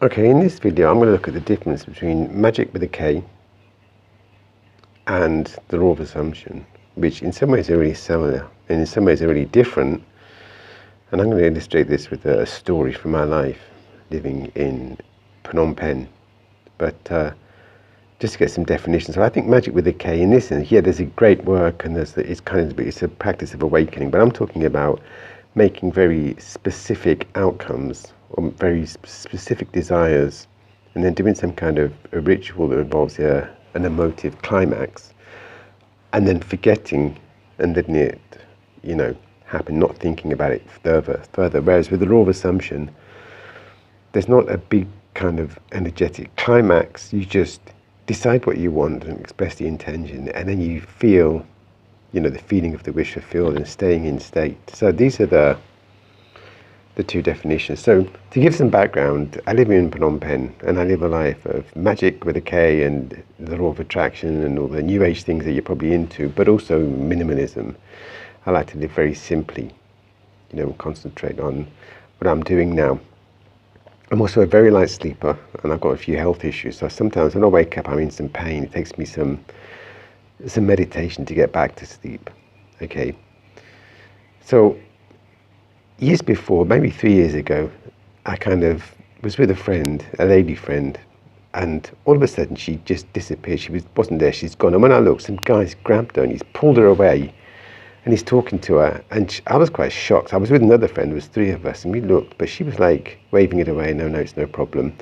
Okay, in this video I'm going to look at the difference between Magick with a K and the law of assumption, which in some ways are really similar and in some ways are really different. And I'm going to illustrate this with a story from my life living in Phnom Penh. But just to get some definitions, so I think Magick with a K in this sense, yeah, there's a great work and it's a practice of awakening, but I'm talking about making very specific outcomes or very specific desires, and then doing some kind of a ritual that involves an emotive climax, and then forgetting and letting it, happen, not thinking about it further. Whereas with the law of assumption, there's not a big kind of energetic climax. You just decide what you want and express the intention, and then you feel, the feeling of the wish fulfilled and staying in state. So these are the two definitions. So to give some background, I live in Phnom Penh and I live a life of Magick with a K and the law of attraction and all the new age things that you're probably into, but also minimalism. I like to live very simply, concentrate on what I'm doing now. I'm also a very light sleeper and I've got a few health issues. So sometimes when I wake up, I'm in some pain. It takes me some meditation to get back to sleep. Okay. So years before, maybe 3 years ago, I kind of was with a friend, a lady friend, and all of a sudden she just disappeared. She wasn't there, she's gone. And when I looked, some guy's grabbed her and he's pulled her away and he's talking to her. And I was quite shocked. I was with another friend, there was 3 of us, and we looked, but she was like waving it away, no, it's no problem.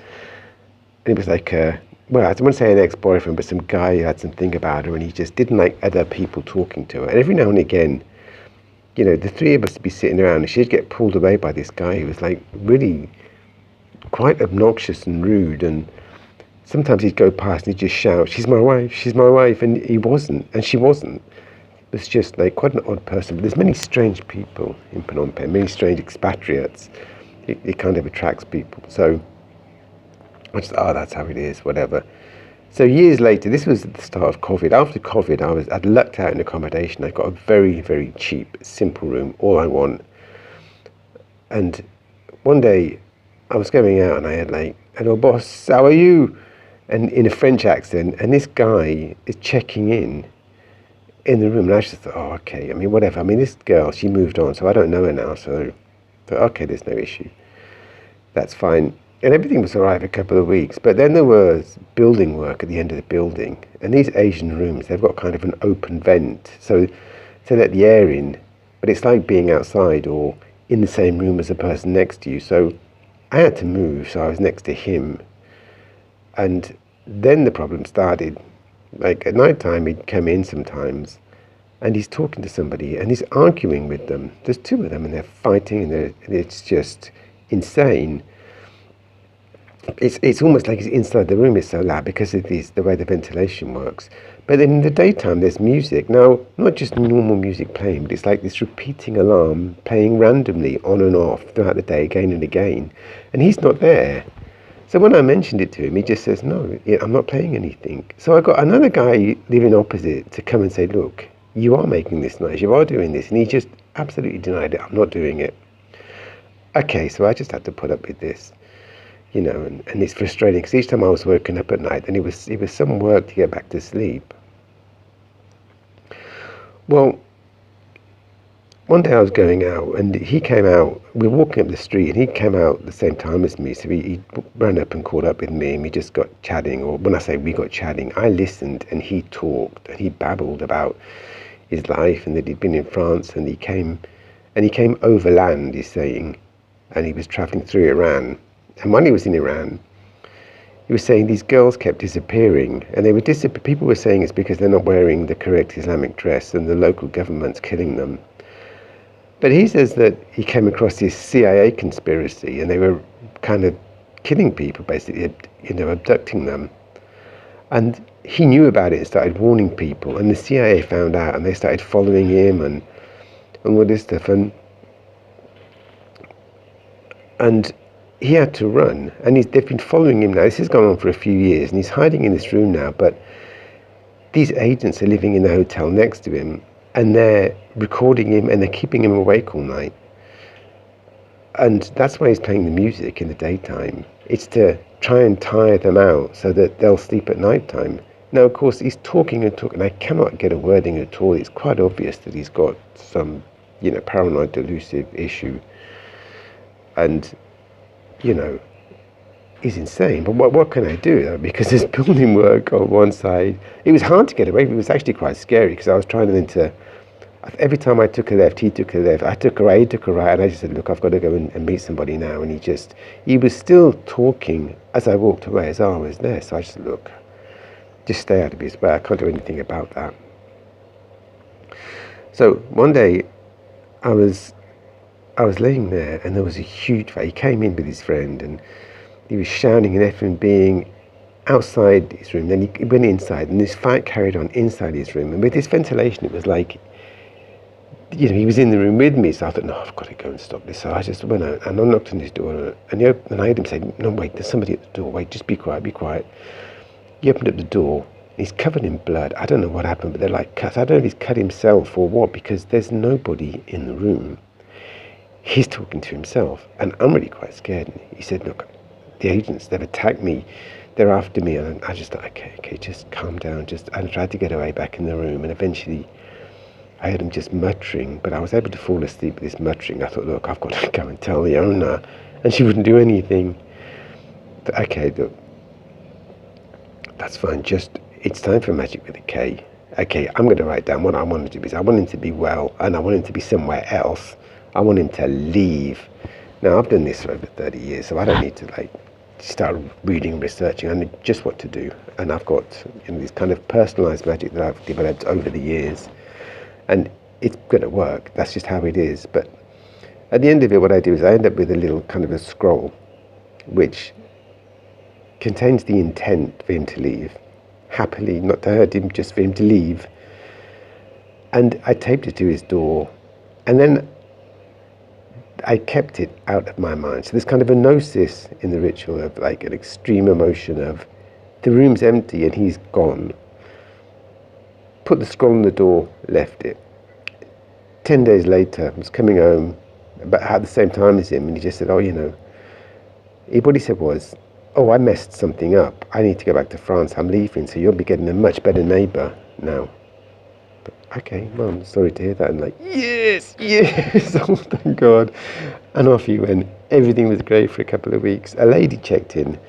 And it was like, I don't want to say an ex-boyfriend, but some guy who had something about her and he just didn't like other people talking to her. And every now and again, the 3 of us would be sitting around and she'd get pulled away by this guy who was like really quite obnoxious and rude, and sometimes he'd go past and he'd just shout, she's my wife, and he wasn't, and she wasn't. It was just like quite an odd person. But there's many strange people in Phnom Penh, many strange expatriates. It kind of attracts people. So I just, that's how it is, whatever. So years later, this was at the start of COVID. After COVID, I'd lucked out in accommodation. I got a very, very cheap, simple room, all I want. And one day, I was going out and I had like, hello boss, how are you? And in a French accent, and this guy is checking in the room. And I just thought, okay, whatever. This girl, she moved on, so I don't know her now. So I thought, okay, there's no issue. That's fine. And everything was all right for a couple of weeks. But then there was building work at the end of the building. And these Asian rooms, they've got kind of an open vent. So to let the air in. But it's like being outside or in the same room as the person next to you. So I had to move, so I was next to him. And then the problem started. Like at night time, he'd come in sometimes. And he's talking to somebody and he's arguing with them. There's 2 of them and they're fighting and it's just insane. It's almost like it's inside the room. It's so loud because of the way the ventilation works. But then in the daytime, there's music. Now, not just normal music playing, but it's like this repeating alarm playing randomly on and off throughout the day, again and again. And he's not there. So when I mentioned it to him, he just says, no, I'm not playing anything. So I got another guy living opposite to come and say, look, you are making this noise, you are doing this. And he just absolutely denied it. I'm not doing it. Okay, so I just had to put up with this. And it's frustrating because each time I was woken up at night, and it was some work to get back to sleep. Well, one day I was going out, and he came out. We were walking up the street, and he came out at the same time as me. So he ran up and caught up with me, and we just got chatting. Or when I say we got chatting, I listened, and he talked, and he babbled about his life, and that he'd been in France, and he came overland, he's saying, and he was traveling through Iran. And when he was in Iran, he was saying these girls kept disappearing, and they were people were saying it's because they're not wearing the correct Islamic dress and the local government's killing them. But he says that he came across this CIA conspiracy and they were kind of killing people, basically, abducting them. And he knew about it and started warning people, and the CIA found out and they started following him and all this stuff. And he had to run, and they've been following him now. This has gone on for a few years, and he's hiding in this room now, but these agents are living in the hotel next to him, and they're recording him, and they're keeping him awake all night. And that's why he's playing the music in the daytime. It's to try and tire them out so that they'll sleep at night time. Now, of course, he's talking and talking. I cannot get a word in at all. It's quite obvious that he's got some, paranoid delusive issue. And, he's insane. But what can I do, though? Because there's building work on one side. It was hard to get away. It was actually quite scary because I was trying to every time I took a left, he took a left. I took a right, he took a right, and I just said, look, I've got to go and meet somebody now. And he was still talking as I walked away. His arm was there. So I just said, look, just stay out of his way. I can't do anything about that. So one day I was laying there, and there was a huge fight. He came in with his friend, and he was shouting and effing being outside his room. Then he went inside, and this fight carried on inside his room. And with this ventilation, it was like, he was in the room with me, so I thought, no, I've got to go and stop this. So I just went out and I knocked on his door, and I heard him say, no, wait, there's somebody at the door. Wait, just be quiet, be quiet. He opened up the door. He's covered in blood. I don't know what happened, but they're like cuts. I don't know if he's cut himself or what, because there's nobody in the room. He's talking to himself, and I'm really quite scared. And he said, look, the agents, they've attacked me. They're after me. And I just thought, okay, just calm down. I tried to get away back in the room, and eventually I heard him just muttering, but I was able to fall asleep with this muttering. I thought, look, I've got to go and tell the owner. And she wouldn't do anything. But okay, look, that's fine. It's time for Magick with a K. Okay, I'm going to write down what I want to do. Is I want him to be well, and I want him to be somewhere else. I want him to leave. Now, I've done this for over 30 years, so I don't need to start reading, researching. I know just what to do. And I've got this kind of personalized magic that I've developed over the years. And it's going to work. That's just how it is. But at the end of it, what I do is I end up with a little kind of a scroll which contains the intent for him to leave. Happily, not to hurt him, just for him to leave. And I taped it to his door. And then I kept it out of my mind. So there's kind of a gnosis in the ritual of an extreme emotion of the room's empty and he's gone. Put the scroll on the door, left it. 10 days later, I was coming home about at the same time as him, and he just said, what he said was, I messed something up. I need to go back to France. I'm leaving, so you'll be getting a much better neighbour now. But, okay, well, I'm sorry to hear that. And yes, oh, thank God. And off he went. Everything was great for a couple of weeks. A lady checked in,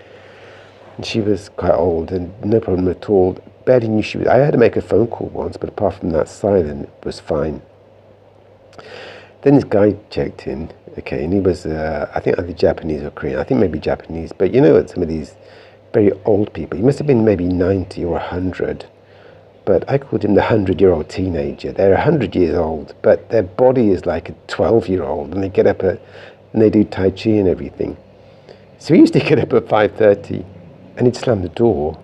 and she was quite old, and no problem at all. Barely knew she was. I had to make a phone call once, but apart from that, silent was fine. Then this guy checked in, and he was, I think either Japanese or Korean. I think maybe Japanese, but some of these very old people, he must have been maybe 90 or 100, but I called him the 100-year-old teenager. They're 100 years old, but their body is like a 12-year-old, and they get up and they do Tai Chi and everything. So he used to get up at 5:30, and he'd slam the door.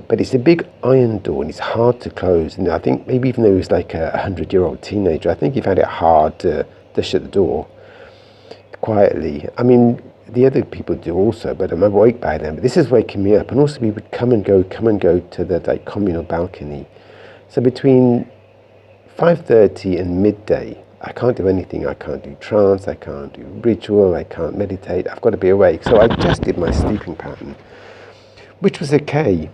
But it's a big iron door and it's hard to close. And I think maybe even though he was like a 100-year-old teenager, I think he found it hard to shut the door quietly. I mean, the other people do also, but I'm awake by then. But this is waking me up. And also we would come and go to the communal balcony. So between 5:30 and midday, I can't do anything. I can't do trance, I can't do ritual, I can't meditate. I've got to be awake. So I adjusted my sleeping pattern, which was okay.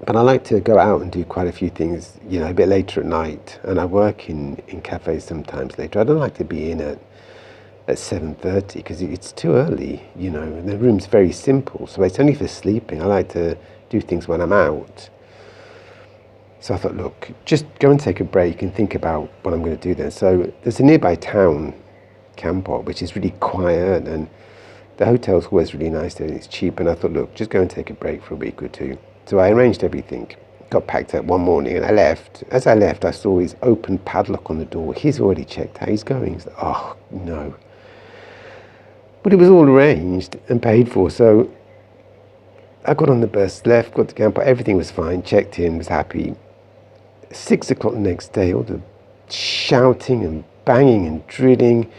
But I like to go out and do quite a few things, a bit later at night. And I work in cafes sometimes later. I don't like to be in at 7:30 because it's too early, and the room's very simple. So it's only for sleeping. I like to do things when I'm out. So I thought, look, just go and take a break and think about what I'm going to do then. So there's a nearby town, Kampot, which is really quiet, and the hotel's always really nice there and it's cheap. And I thought, look, just go and take a break for a week or two. So I arranged everything, got packed up one morning and I left. As I left, I saw his open padlock on the door. He's already checked out, he's going. He's like, oh, no. But it was all arranged and paid for. So I got on the bus, left, got to Kampot, everything was fine, checked in, was happy. 6 o'clock the next day, all the shouting and banging and drilling,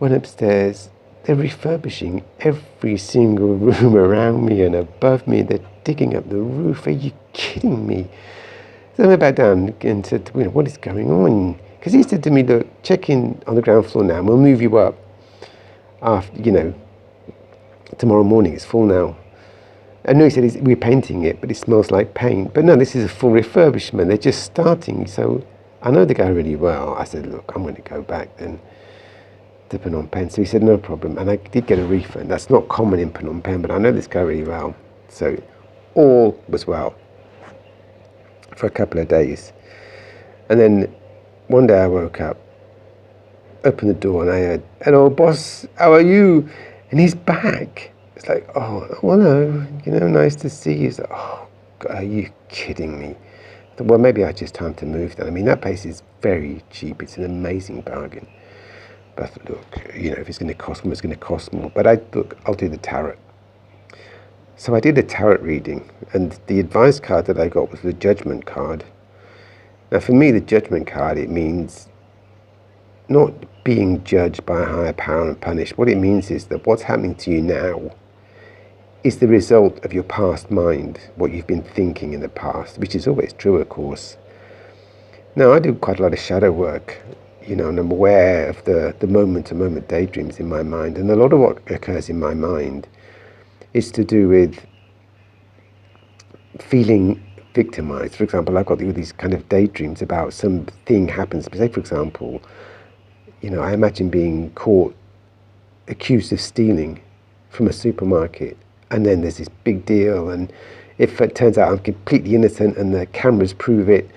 went upstairs. They're refurbishing every single room around me and above me. They're digging up the roof. Are you kidding me? So I went back down and said, what is going on? Because he said to me, look, check in on the ground floor now, and we'll move you up after, tomorrow morning. It's full now. I know he said we're painting it, but it smells like paint. But no, this is a full refurbishment. They're just starting. So I know the guy really well. I said, look, I'm going to go back then to Phnom Penh. So he said, no problem. And I did get a refund. That's not common in Phnom Penh, but I know this guy really well. So all was well for a couple of days. And then one day I woke up, opened the door, and I heard, hello, boss, how are you? And he's back. It's like, oh, hello, nice to see you. He's like, oh, God, are you kidding me? I thought, well, maybe I just time to move then. I mean, that place is very cheap. It's an amazing bargain. But I thought, look, if it's going to cost more, it's going to cost more. But I'll do the tarot. So I did a tarot reading, and the advice card that I got was the judgment card. Now, for me, the judgment card, it means not being judged by a higher power and punished. What it means is that what's happening to you now is the result of your past mind, what you've been thinking in the past, which is always true, of course. Now, I do quite a lot of shadow work, and I'm aware of the moment-to-moment daydreams in my mind, and a lot of what occurs in my mind is to do with feeling victimized. For example, I've got these kind of daydreams about something happens. Say, for example, I imagine being caught, accused of stealing from a supermarket, and then there's this big deal, and if it turns out I'm completely innocent and the cameras prove it,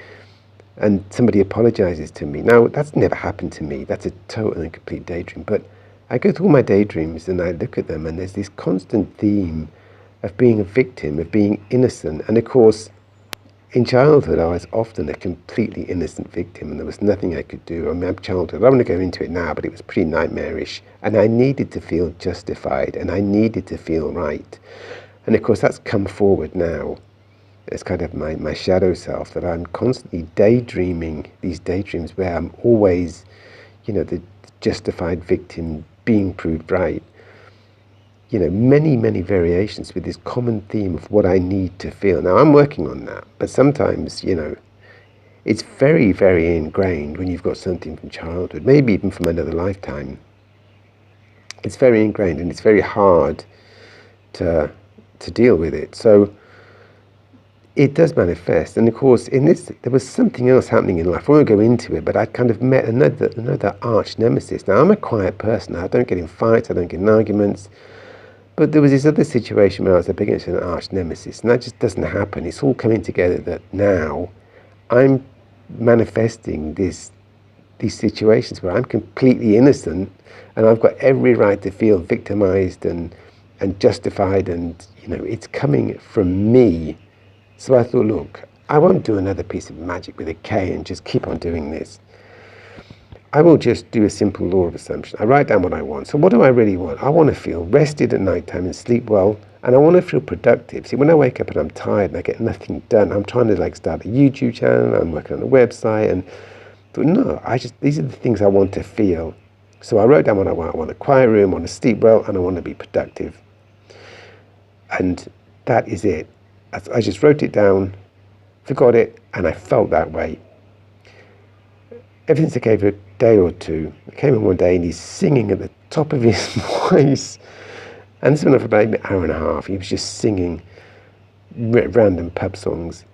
and somebody apologizes to me. Now, that's never happened to me. That's a total and complete daydream. But I go through all my daydreams and I look at them, and there's this constant theme of being a victim, of being innocent. And of course, in childhood, I was often a completely innocent victim, and there was nothing I could do. I mean, childhood, I don't want to go into it now, but it was pretty nightmarish. And I needed to feel justified, and I needed to feel right. And of course, that's come forward now. It's kind of my shadow self, that I'm constantly daydreaming these daydreams where I'm always, the justified victim being proved right. Many, many variations with this common theme of what I need to feel. Now, I'm working on that, but sometimes, it's very, very ingrained when you've got something from childhood, maybe even from another lifetime. It's very ingrained, and it's very hard to deal with it. So it does manifest. And of course, in this, there was something else happening in life. I won't go into it, but I kind of met another arch nemesis. Now, I'm a quiet person. I don't get in fights. I don't get in arguments. But there was this other situation where I was up against an arch nemesis, and that just doesn't happen. It's all coming together that now I'm manifesting these situations where I'm completely innocent, and I've got every right to feel victimized and justified, and it's coming from me. So I thought, look, I won't do another piece of magic with a K and just keep on doing this. I will just do a simple law of assumption. I write down what I want. So what do I really want? I want to feel rested at night time and sleep well, and I want to feel productive. See, when I wake up and I'm tired and I get nothing done, I'm trying to start a YouTube channel, I'm working on a website, and thought, no, these are the things I want to feel. So I wrote down what I want. I want a quiet room, I want to sleep well, and I want to be productive. And that is it. I just wrote it down, forgot it, and I felt that way. Ever since I gave it a day or two, I came in one day and he's singing at the top of his voice. And this went on for about an hour and a half. He was just singing random pub songs.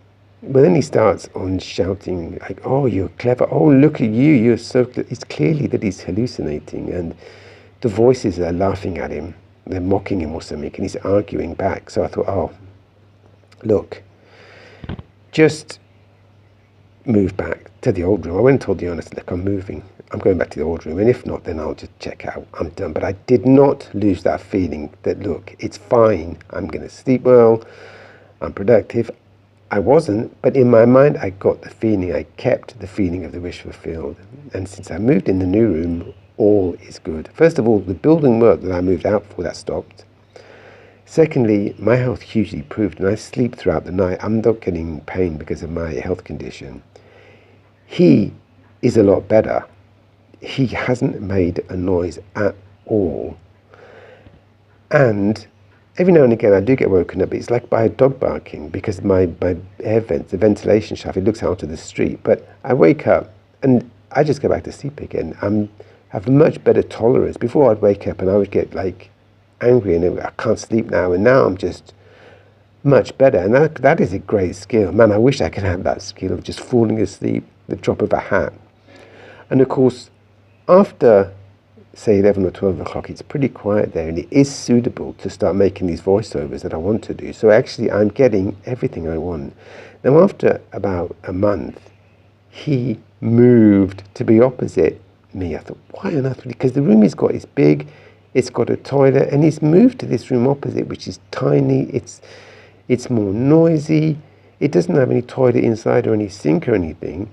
But then he starts on shouting, like, oh, you're clever. Oh, look at you. You're so clever. It's clearly that he's hallucinating. And the voices are laughing at him. They're mocking him or something. And he's arguing back. So I thought, oh, look, just move back to the old room. I went and told the owner, look, I'm moving. I'm going back to the old room. And if not, then I'll just check out. I'm done. But I did not lose that feeling that, look, it's fine. I'm going to sleep well. I'm productive. I wasn't, but in my mind, I got the feeling, I kept the feeling of the wish fulfilled. And since I moved in the new room, all is good. First of all, the building work that I moved out for, that stopped. Secondly, my health hugely improved, and I sleep throughout the night. I'm not getting pain because of my health condition. He is a lot better. He hasn't made a noise at all. And every now and again I do get woken up. It's like by a dog barking, because my air vents, the ventilation shaft, it looks out to the street. But I wake up and I just go back to sleep again. I have a much better tolerance. Before I'd wake up and I would get like angry and I can't sleep now, and now I'm just much better. And that is a great skill. Man, I wish I could have that skill of just falling asleep the drop of a hat. And of course, after say 11 or 12 o'clock, it's pretty quiet there, and it is suitable to start making these voiceovers that I want to do. So actually I'm getting everything I want. Now after about a month, he moved to be opposite me. I thought, why on earth? Because the room he's got is big, it's got a toilet, and he's moved to this room opposite, which is tiny, it's more noisy, it doesn't have any toilet inside or any sink or anything.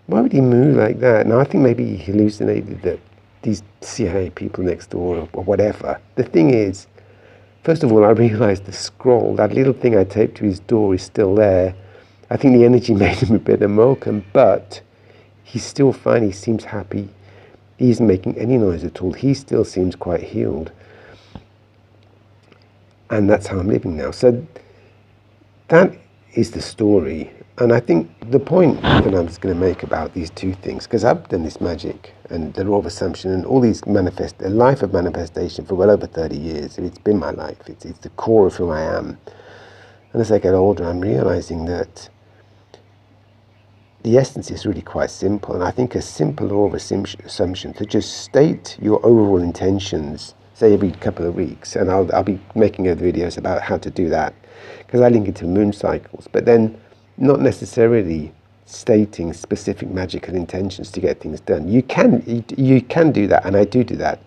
Why would he move like that? Now I think maybe he hallucinated that these CIA people next door or whatever. The thing is, first of all, I realised the scroll, that little thing I taped to his door, is still there. I think the energy made him a bit unwelcome, but he's still fine. He seems happy. He isn't making any noise at all. He still seems quite healed. And that's how I'm living now. So that is the story. And I think the point that I'm just going to make about these two things, because I've done this magic and the law of assumption and all these a life of manifestation for well over 30 years. It's been my life. It's the core of who I am. And as I get older, I'm realizing that the essence is really quite simple. And I think a simple law of assumption to just state your overall intentions, say every couple of weeks, and I'll be making other videos about how to do that, because I link it to moon cycles, but then not necessarily stating specific magical intentions to get things done. You can do that, and I do that,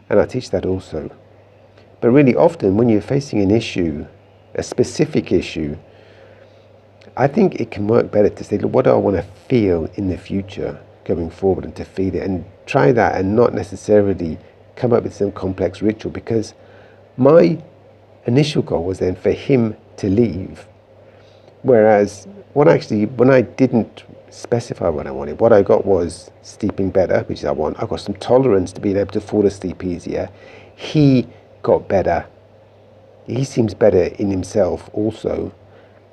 and I teach that also. But really often when you're facing an issue, a specific issue, I think it can work better to say, look, what do I want to feel in the future going forward, and to feel it, and try that, and not necessarily come up with some complex ritual, because my initial goal was then for him to leave. Whereas when I didn't specify what I wanted, what I got was sleeping better, which is I want. I got some tolerance to being able to fall asleep easier. He got better. He seems better in himself also.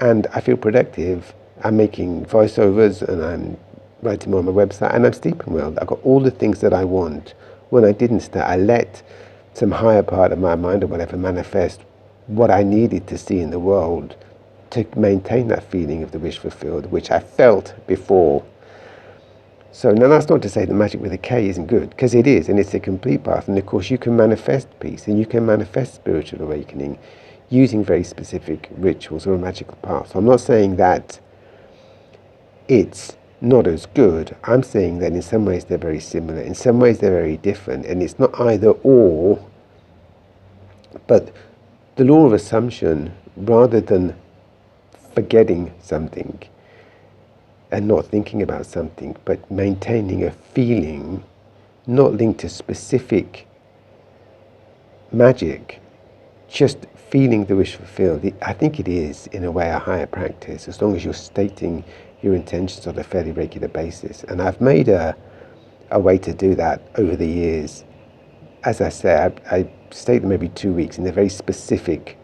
And I feel productive. I'm making voiceovers and I'm writing more on my website and I'm sleeping well. I got all the things that I want. When I didn't start, I let some higher part of my mind or whatever manifest what I needed to see in the world to maintain that feeling of the wish fulfilled, which I felt before. So now that's not to say that magic with a K isn't good, because it is, and it's a complete path. And of course you can manifest peace and you can manifest spiritual awakening using very specific rituals or a magical path. So I'm not saying that it's not as good. I'm saying that in some ways they're very similar, in some ways they're very different, and it's not either or. But the law of assumption, rather than forgetting something and not thinking about something, but maintaining a feeling not linked to specific magic, just feeling the wish fulfilled. I think it is, in a way, a higher practice, as long as you're stating your intentions on a fairly regular basis. And I've made a way to do that over the years. As I say, I state them every 2 weeks in a very specific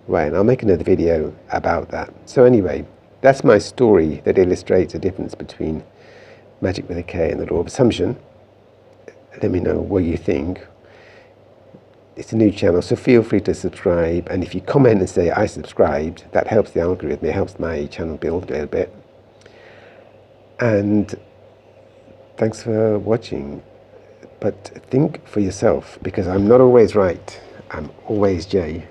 way, and I'll make another video about that. So anyway, that's my story that illustrates the difference between magic with a K and the law of assumption. Let me know what you think. It's a new channel, so feel free to subscribe, and if you comment and say I subscribed, that helps the algorithm, it helps my channel build a little bit. And thanks for watching, but think for yourself, because I'm not always right, I'm always Jay.